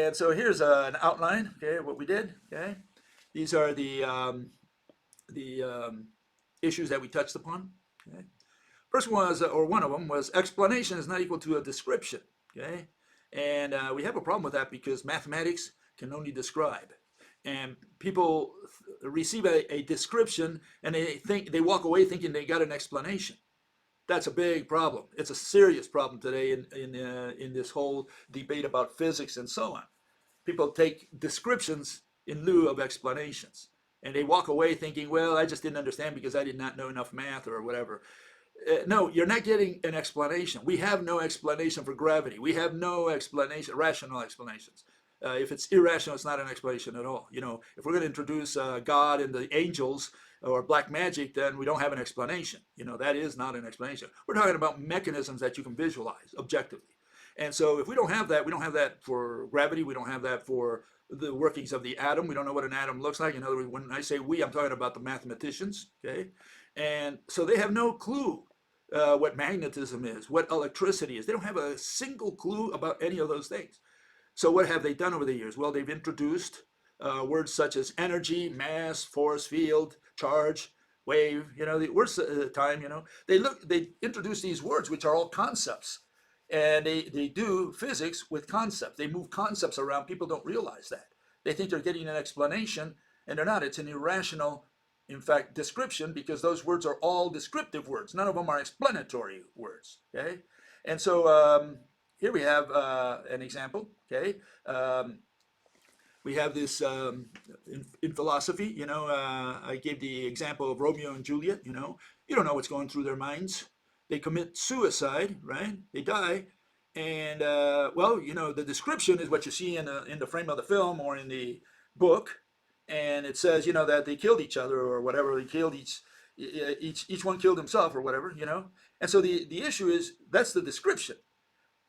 And so here's an outline, okay, what we did, okay. These are the issues that we touched upon, okay. First one was, or one of them was, explanation is not equal to a description, okay. And we have a problem with that because mathematics can only describe. And people receive a description and they walk away thinking they got an explanation. That's a big problem. It's a serious problem today in this whole debate about physics and so on. People take descriptions in lieu of explanations, and they walk away thinking, well, I just didn't understand because I did not know enough math or whatever. No, you're not getting an explanation. We have no explanation for gravity. We have no explanation, rational explanations. If it's irrational, it's not an explanation at all. You know, if we're going to introduce God and the angels or black magic, then we don't have an explanation. You know, that is not an explanation. We're talking about mechanisms that you can visualize objectively. And so if we don't have that, we don't have that for gravity. We don't have that for the workings of the atom. We don't know what an atom looks like. In other words, when I say we, I'm talking about the mathematicians, okay? And so they have no clue what magnetism is, what electricity is. They don't have a single clue about any of those things. So what have they done over the years? Well, they've introduced words such as energy, mass, force, field, charge, wave, you know, the words at the time, you know, they introduce these words, which are all concepts. And they do physics with concepts. They move concepts around. People don't realize that. They think they're getting an explanation, and they're not. It's an irrational, in fact, description, because those words are all descriptive words. None of them are explanatory words, okay? And so here we have an example, okay? We have this in philosophy, you know, I gave the example of Romeo and Juliet, you know. You don't know what's going through their minds. They commit suicide, right? They die. And, well, you know, the description is what you see in the frame of the film or in the book. And it says, you know, that they killed each other or whatever. They killed each one killed himself or whatever, you know. And so the issue is, that's the description.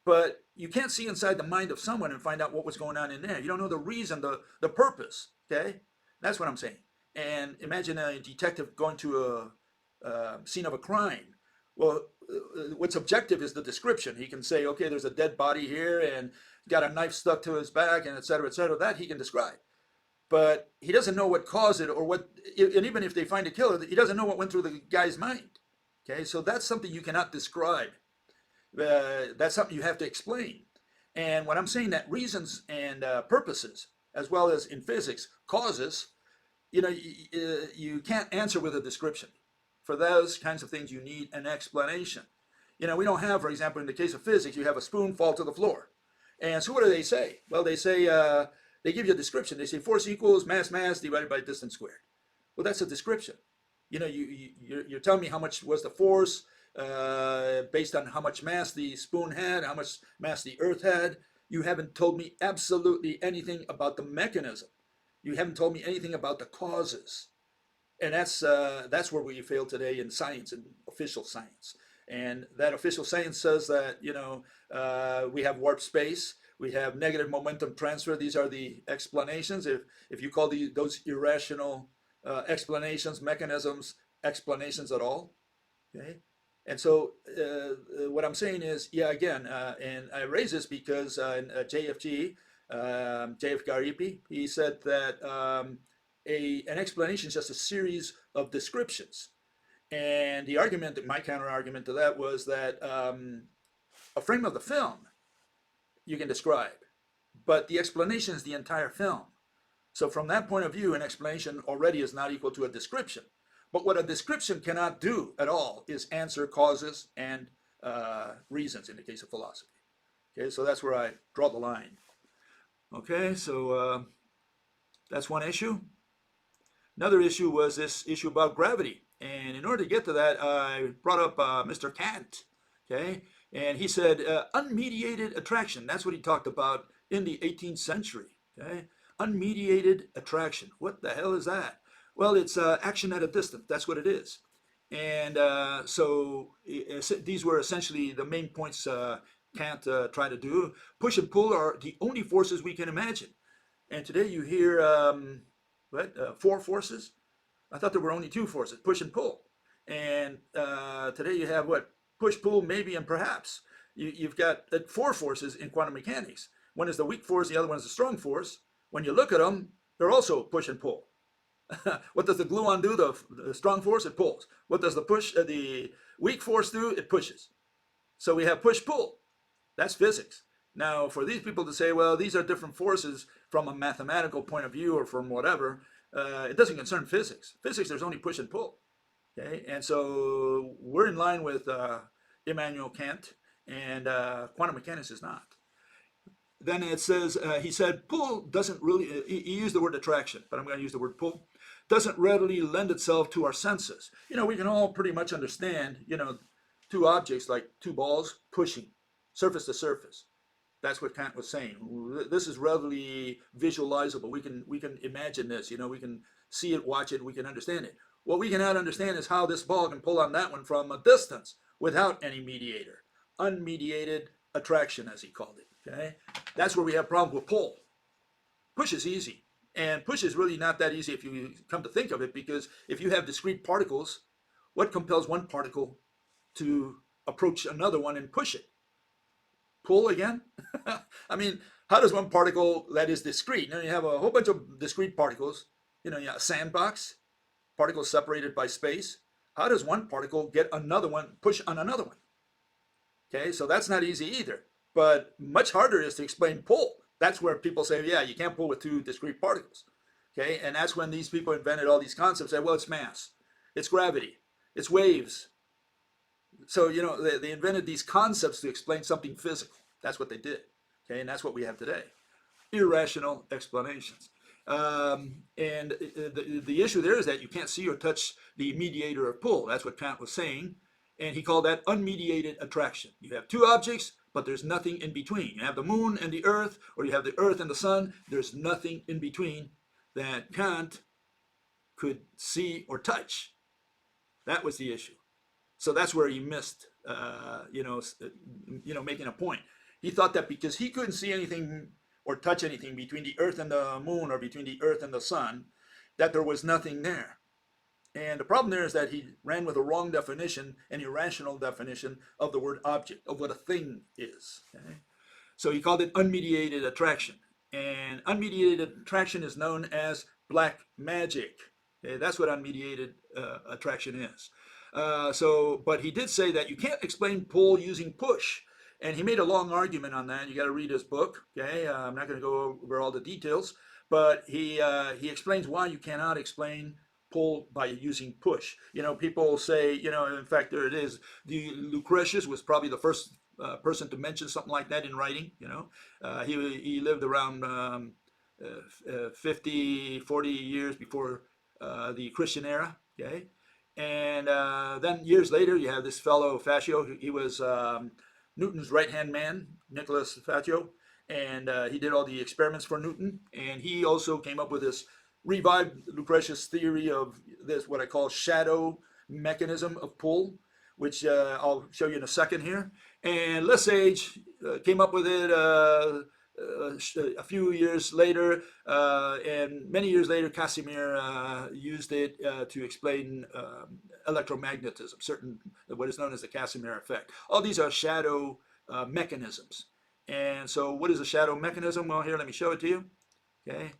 But you can't see inside the mind of someone and find out what was going on in there. You don't know the reason, the purpose, okay? That's what I'm saying. And imagine a detective going to a scene of a crime. Well, what's objective is the description. He can say, okay, there's a dead body here and got a knife stuck to his back and et cetera, that he can describe. But he doesn't know what caused it or what, and even if they find a killer, he doesn't know what went through the guy's mind. Okay, so that's something you cannot describe. That's something you have to explain. And when I'm saying that reasons and purposes, as well as in physics, causes, you know, you can't answer with a description. For those kinds of things, you need an explanation. You know, we don't have, for example, in the case of physics, you have a spoon fall to the floor. And so what do they say? Well, they say, they give you a description. They say force equals mass divided by distance squared. Well, that's a description. You know, you're telling me how much was the force based on how much mass the spoon had, how much mass the earth had. You haven't told me absolutely anything about the mechanism. You haven't told me anything about the causes. And that's where we fail today in science, in official science. And that official science says that, you know, we have warp space, we have negative momentum transfer. These are the explanations. If you call those irrational explanations, mechanisms, explanations at all, okay? And so what I'm saying is, yeah, again, and I raise this because in JFG, JF Garipi, he said that an explanation is just a series of descriptions. And the argument, my counter argument to that was that a frame of the film you can describe, but the explanation is the entire film. So from that point of view, an explanation already is not equal to a description. But what a description cannot do at all is answer causes and reasons in the case of philosophy. Okay, so that's where I draw the line. Okay, so that's one issue. Another issue was this issue about gravity. And in order to get to that, I brought up Mr. Kant, okay? And he said unmediated attraction. That's what he talked about in the 18th century, okay? Unmediated attraction. What the hell is that? Well, it's action at a distance. That's what it is. And so these were essentially the main points Kant tried to do. Push and pull are the only forces we can imagine. And today you hear, four forces? I thought there were only two forces, push and pull. And today you have what? Push, pull, maybe, and perhaps. You've got four forces in quantum mechanics. One is the weak force, the other one is the strong force. When you look at them, they're also push and pull. What does the gluon do? The strong force, it pulls. What does the weak force do? It pushes. So we have push-pull. That's physics. Now, for these people to say, well, these are different forces from a mathematical point of view or from whatever, it doesn't concern physics. Physics, there's only push and pull. Okay, and so we're in line with Immanuel Kant, and quantum mechanics is not. Then it says, he said, pull doesn't really, he used the word attraction, but I'm going to use the word pull, doesn't readily lend itself to our senses. We can all pretty much understand, two objects like two balls pushing surface to surface. That's what Kant was saying. This is readily visualizable. We can imagine this, we can see it, watch it, we can understand it. What we cannot understand is how this ball can pull on that one from a distance without any mediator. Unmediated attraction, as he called it. Okay, that's where we have problems with pull. Push is easy, and push is really not that easy if you come to think of it, because if you have discrete particles, what compels one particle to approach another one and push it? Pull again? I mean, how does one particle that is discrete? You have a whole bunch of discrete particles. You have a sandbox, particles separated by space. How does one particle get another one, push on another one? Okay, so that's not easy either. But much harder is to explain pull. That's where people say, yeah, you can't pull with two discrete particles. Okay, and that's when these people invented all these concepts. Say, well, it's mass, it's gravity, it's waves. So, they invented these concepts to explain something physical. That's what they did. Okay, and that's what we have today. Irrational explanations. And the issue there is that you can't see or touch the mediator of pull. That's what Kant was saying. And he called that unmediated attraction. You have two objects, but there's nothing in between. You have the moon and the earth, or you have the earth and the sun. There's nothing in between that Kant could see or touch. That was the issue. So that's where he missed, making a point. He thought that because he couldn't see anything or touch anything between the earth and the moon or between the earth and the sun, that there was nothing there. And the problem there is that he ran with a wrong definition, an irrational definition of the word object, of what a thing is. Okay? So he called it unmediated attraction. And unmediated attraction is known as black magic. Okay? That's what unmediated attraction is. But he did say that you can't explain pull using push. And he made a long argument on that. You got to read his book. Okay, I'm not going to go over all the details, but he explains why you cannot explain pull by using push. People say, in fact, there it is. Lucretius was probably the first person to mention something like that in writing. He lived around 40 years before the Christian era. Okay, and then years later, you have this fellow Faccio. He was Newton's right-hand man, Nicholas Faccio, and he did all the experiments for Newton, and he also came up with this revived Lucretius theory of this, what I call shadow mechanism of pull, which I'll show you in a second here. And Lesage came up with it a few years later, and many years later, Casimir used it to explain electromagnetism, what is known as the Casimir effect. All these are shadow mechanisms. And so what is a shadow mechanism? Well, here, let me show it to you. Okay.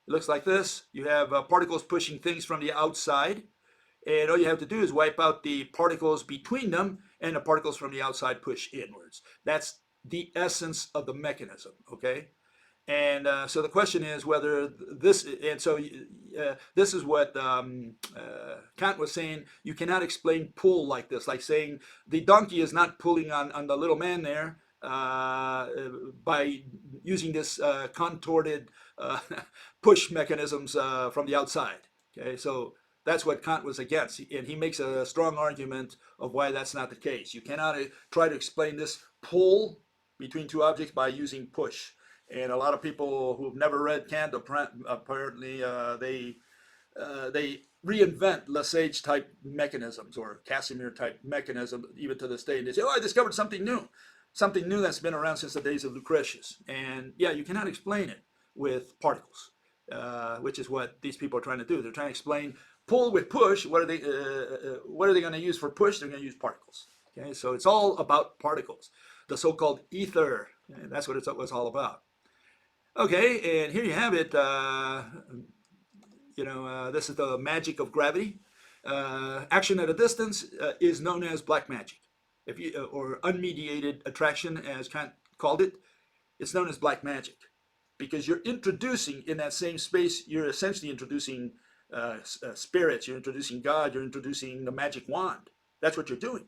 It looks like this. You have particles pushing things from the outside, and all you have to do is wipe out the particles between them, and the particles from the outside push inwards. That's the essence of the mechanism, okay? And so the question is whether this, and so this is what Kant was saying. You cannot explain pull like this, like saying the donkey is not pulling on the little man there by using this contorted push mechanisms from the outside, okay? So that's what Kant was against, and he makes a strong argument of why that's not the case. You cannot try to explain this pull between two objects by using push. And a lot of people who've never read Kant, apparently they reinvent Lesage type mechanisms or Casimir type mechanisms even to this day. And they say, oh, I discovered something new that's been around since the days of Lucretius. And yeah, you cannot explain it with particles, which is what these people are trying to do. They're trying to explain pull with push. What are they going to use for push? They're going to use particles. Okay, so it's all about particles. The so-called ether, And that's what it was all about. Okay, and here you have it. This is the magic of gravity. Action at a distance is known as black magic, or unmediated attraction, as Kant called it. It's known as black magic because you're introducing in that same space. You're essentially introducing spirits. You're introducing God. You're introducing the magic wand. That's what you're doing.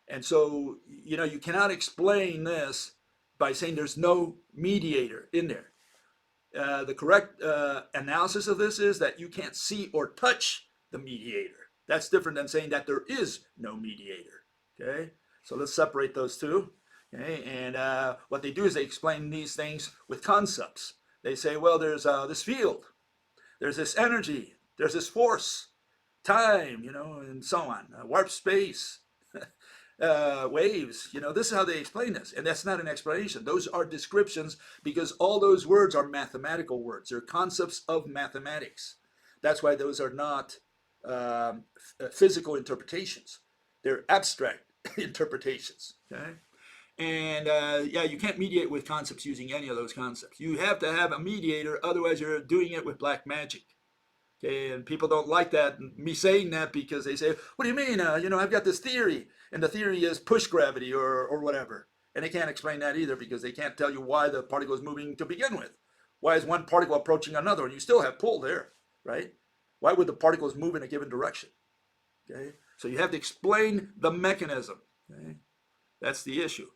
And so you cannot explain this by saying there's no mediator in there. The correct analysis of this is that you can't see or touch the mediator. That's different than saying that there is no mediator. Okay, so let's separate those two. Okay, and what they do is they explain these things with concepts. They say, well, there's this field, there's this energy, there's this force, time, and so on, warp space. Waves, this is how they explain this, and that's not an explanation. Those are descriptions because all those words are mathematical words. They're concepts of mathematics. That's why those are not physical interpretations. They're abstract interpretations. Okay, and you can't mediate with concepts using any of those concepts. You have to have a mediator, otherwise you're doing it with black magic. Okay, and people don't like that, me saying that, because they say, what do you mean? I've got this theory, and the theory is push gravity or whatever. And they can't explain that either because they can't tell you why the particle is moving to begin with. Why is one particle approaching another? And you still have pull there, right? Why would the particles move in a given direction? Okay, so you have to explain the mechanism. Okay, that's the issue.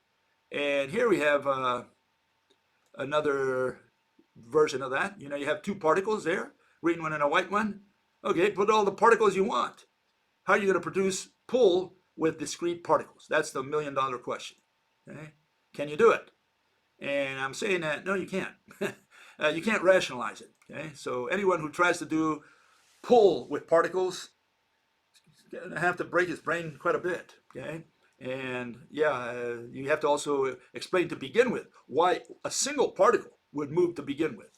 And here we have another version of that. You have two particles there. Green one and a white one. Okay, put all the particles you want. How are you going to produce pull with discrete particles? That's the million-dollar question. Okay, can you do it? And I'm saying that no, you can't. You can't rationalize it. Okay, so anyone who tries to do pull with particles is going to have to break his brain quite a bit. Okay, and you have to also explain to begin with why a single particle would move to begin with.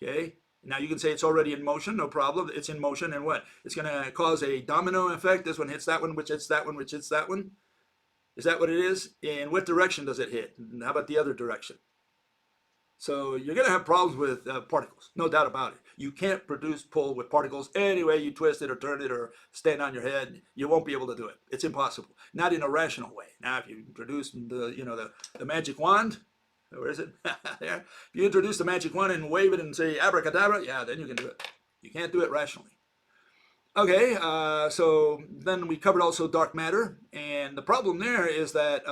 Okay. Now you can say it's already in motion, no problem. It's in motion, and what? It's going to cause a domino effect. This one hits that one, which hits that one, which hits that one. Is that what it is? In what direction does it hit? And how about the other direction? So you're going to have problems with particles, no doubt about it. You can't produce pull with particles any way you twist it or turn it or stand on your head. You won't be able to do it. It's impossible. Not in a rational way. Now, if you produce the magic wand. Where is it? There. If you introduce the magic wand and wave it and say abracadabra, then you can do it. You can't do it rationally. Okay, so then we covered also dark matter, and the problem there is that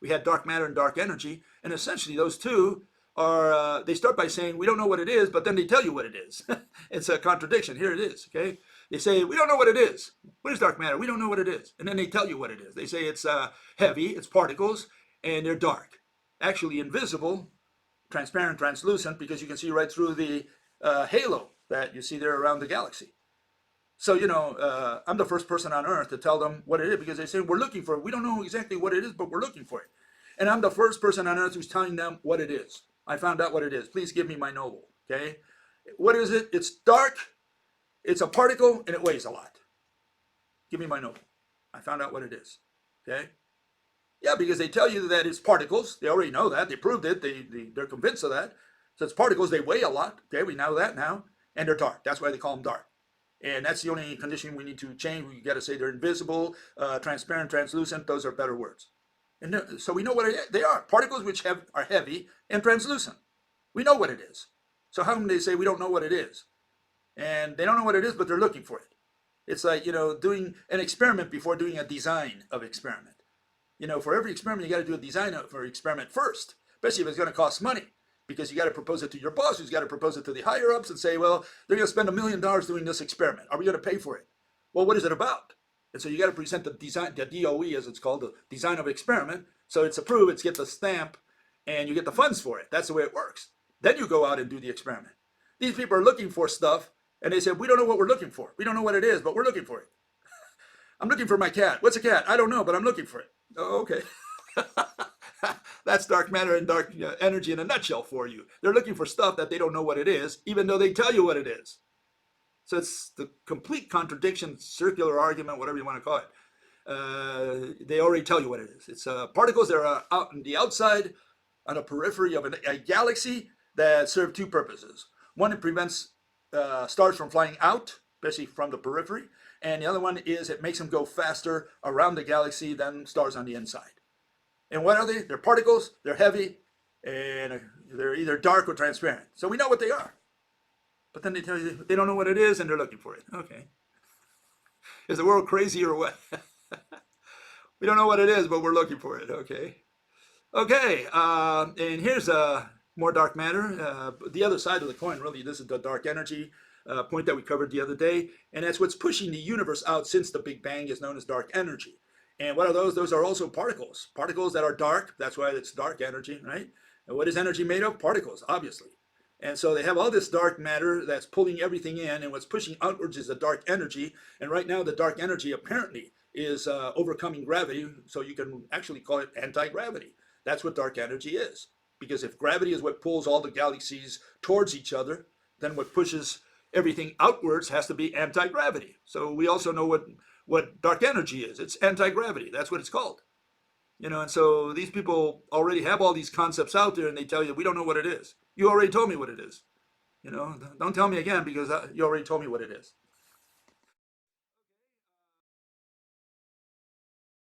we had dark matter and dark energy, and essentially those two are, they start by saying we don't know what it is, but then they tell you what it is. It's a contradiction. Here it is, okay? They say we don't know what it is. What is dark matter? We don't know what it is. And then they tell you what it is. They say it's heavy, it's particles, and they're dark. Actually invisible, transparent, translucent, because you can see right through the halo that you see there around the galaxy. So, I'm the first person on Earth to tell them what it is, because they say, we're looking for it. We don't know exactly what it is, but we're looking for it. And I'm the first person on Earth who's telling them what it is. I found out what it is. Please give me my Nobel, okay? What is it? It's dark, it's a particle, and it weighs a lot. Give me my Nobel. I found out what it is, okay? Yeah, because they tell you that it's particles. They already know that. They proved it. They're convinced of that. So it's particles. They weigh a lot. Okay, we know that now. And they're dark. That's why they call them dark. And that's the only condition we need to change. We got to say they're invisible, transparent, translucent. Those are better words. And so we know what they are. Particles which are heavy and translucent. We know what it is. So how come they say we don't know what it is? And they don't know what it is, but they're looking for it. It's like, doing an experiment before doing a design of experiment. For every experiment, you got to do a design for experiment first, especially if it's going to cost money, because you got to propose it to your boss, who's got to propose it to the higher ups and say, well, they're going to spend $1 million doing this experiment. Are we going to pay for it? Well, what is it about? And so you got to present the design, the DOE, as it's called, the design of experiment. So it's approved, it's get the stamp, and you get the funds for it. That's the way it works. Then you go out and do the experiment. These people are looking for stuff, and they say, we don't know what we're looking for. We don't know what it is, but we're looking for it. I'm looking for my cat. What's a cat? I don't know, but I'm looking for it. Oh, okay. That's dark matter and dark energy in a nutshell for you. They're looking for stuff that they don't know what it is, even though they tell you what it is. So it's the complete contradiction, circular argument, whatever you want to call it. They already tell you what it is. It's particles that are out on the outside, on the periphery of a galaxy that serve two purposes. One, it prevents stars from flying out, especially from the periphery. And the other one is it makes them go faster around the galaxy than stars on the inside. And what are they? They're particles, they're heavy, and they're either dark or transparent. So we know what they are. But then they tell you they don't know what it is and they're looking for it. Okay. Is the world crazy or what? We don't know what it is, but we're looking for it. Okay. Okay. And here's more dark matter. The other side of the coin, really, this is the dark energy point that we covered the other day. And that's what's pushing the universe out since the Big Bang is known as dark energy. And what are those? Those are also particles. Particles that are dark. That's why it's dark energy, right? And what is energy made of? Particles, obviously. And so they have all this dark matter that's pulling everything in, and what's pushing outwards is the dark energy. And right now, the dark energy apparently is overcoming gravity, so you can actually call it anti-gravity. That's what dark energy is. Because if gravity is what pulls all the galaxies towards each other, then what pushes everything outwards has to be anti-gravity. So we also know what dark energy is. It's anti-gravity. That's what it's called. You know, and so these people already have all these concepts out there, and they tell you, we don't know what it is. You already told me what it is. You know, don't tell me again because you already told me what it is.